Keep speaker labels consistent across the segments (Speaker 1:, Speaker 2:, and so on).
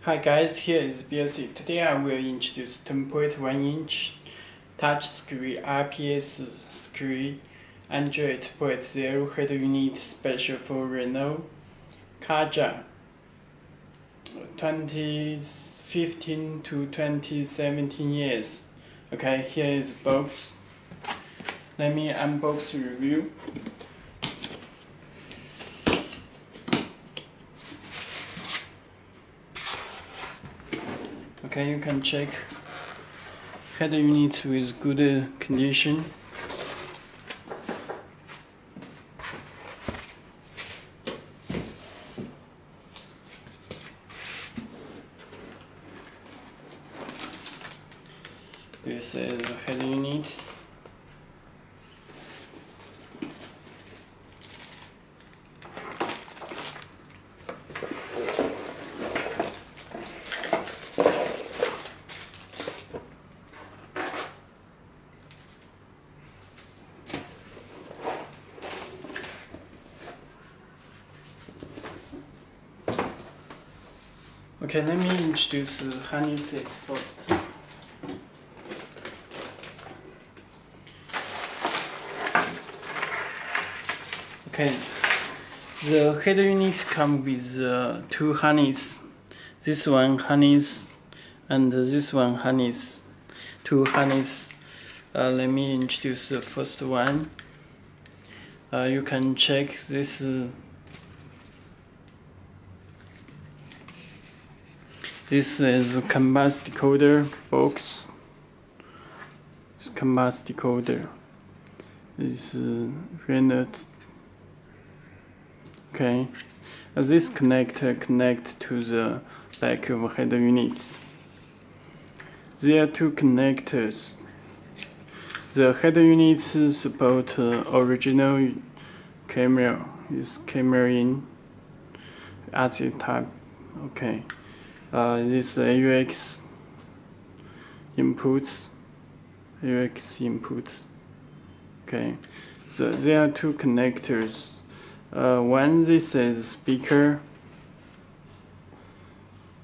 Speaker 1: Hi guys, here is BLC. Today I will introduce 10.1-inch touchscreen IPS screen Android 2.0 head unit special for Renault Kadjar 2015 to 2017 years. Okay, here is box. Let me unbox review. Okay, you can check head unit with good condition. This is the head unit. Okay, let me introduce the honey set first. Okay, the head unit comes with two honeys. This one honeys and this one honeys. Two honeys. Let me introduce the first one. You can check this. This is a CAN bus decoder box. This CAN bus decoder is rendered. Okay, this connector connects to the back of head unit. There are two connectors. The head unit support original camera. Is camera in RC type. Okay. This AUX inputs. Okay, so there are two connectors. One this is speaker.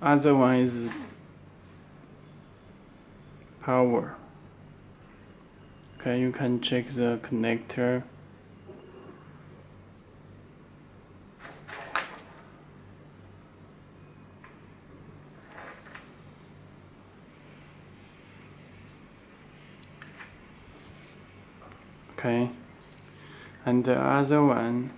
Speaker 1: Other one is power. Okay, you can check the connector. Okay, and the other one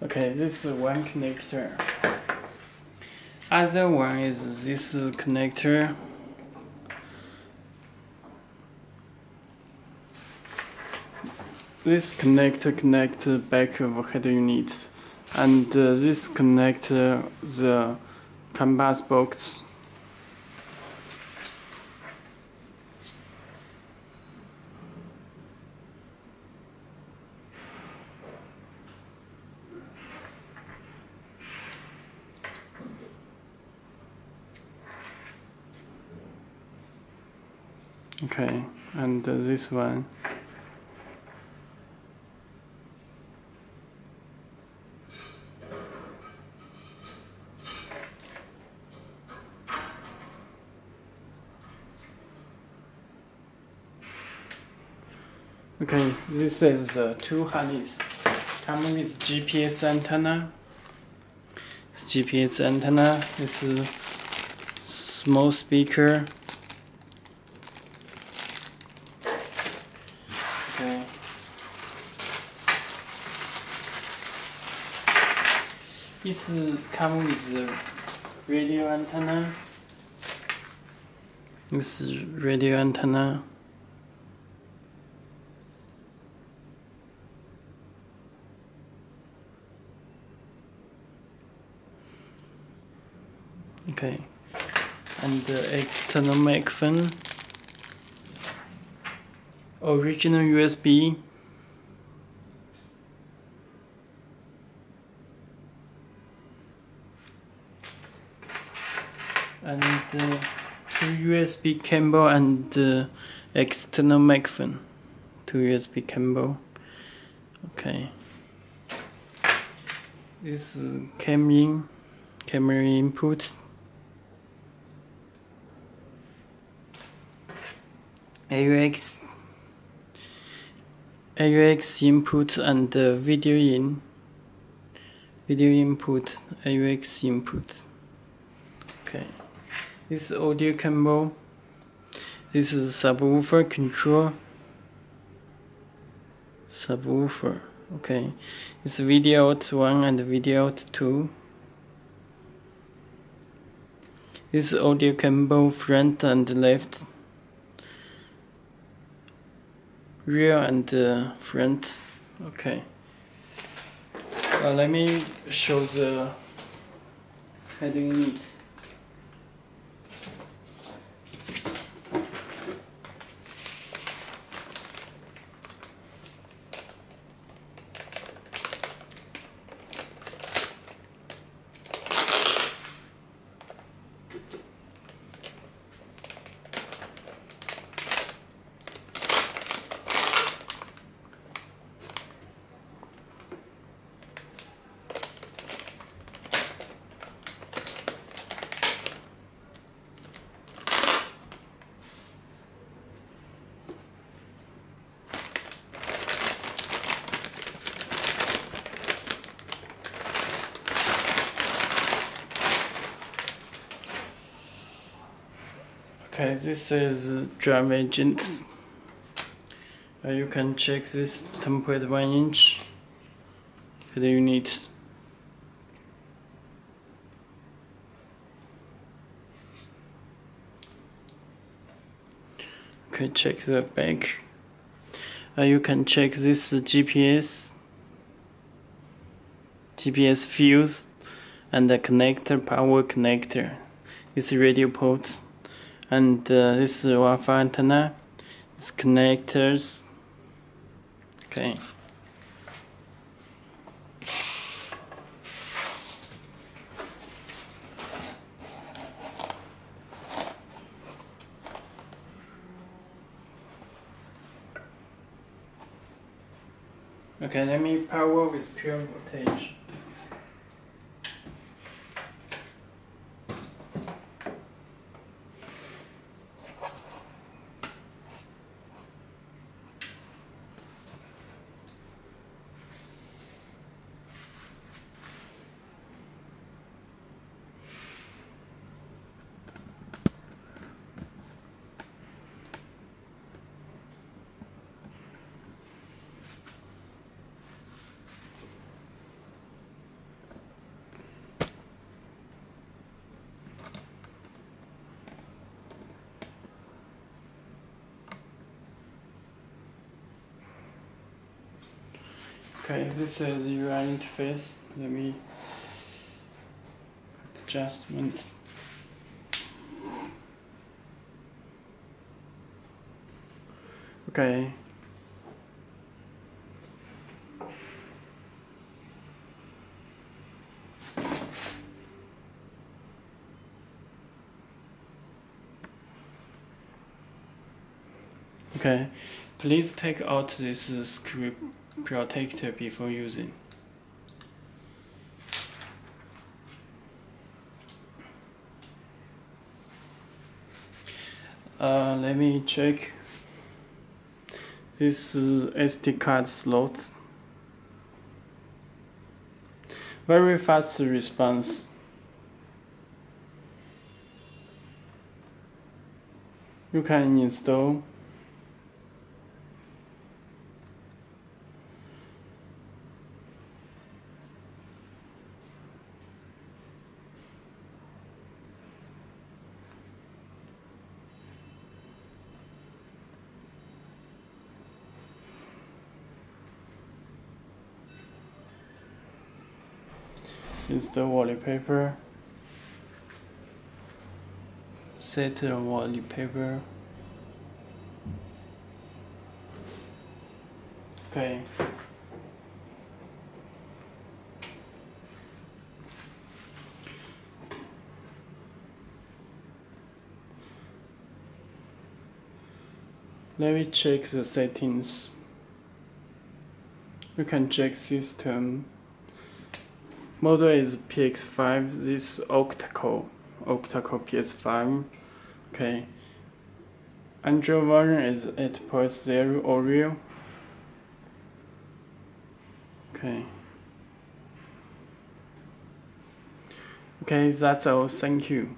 Speaker 1: okay, this is one connector. Other one is this connector. This connector connects the back of head unit, and this connector the CAN bus box. Okay, and this one. Okay, this is two honeys. Come with GPS antenna. This GPS antenna. This is small speaker. Okay. This comes with radio antenna. This is radio antenna. Okay, and the external microphone, original USB, and two USB cable and external microphone. Two USB cable. Okay. This is camera input. AUX input and video input, AUX input. Okay, this is audio cable. This is subwoofer control. Subwoofer. Okay, it's video out 1 and video out 2. This is audio cable front and left, rear and front. Okay. Let me show the head unit. Okay, this is drum agent. You can check this 10.1 inch head unit. Okay, check the back. You can check this GPS fuse and the connector, power connector. This radio port. And this is Wi-Fi antenna. It's connectors. Okay. Okay, let me power with pure voltage. Okay, this is the UI interface. Let me adjustments. Okay. Okay, please take out this screw protector before using. Let me check this SD card slot. Very fast response. You can install. Install wallpaper. Set the wallpaper. Okay. Let me check the settings. You can check system. Model is PX5. This octa-core PS5. Okay. Android version is 8.0 Oreo. Okay. Okay, that's all. Thank you.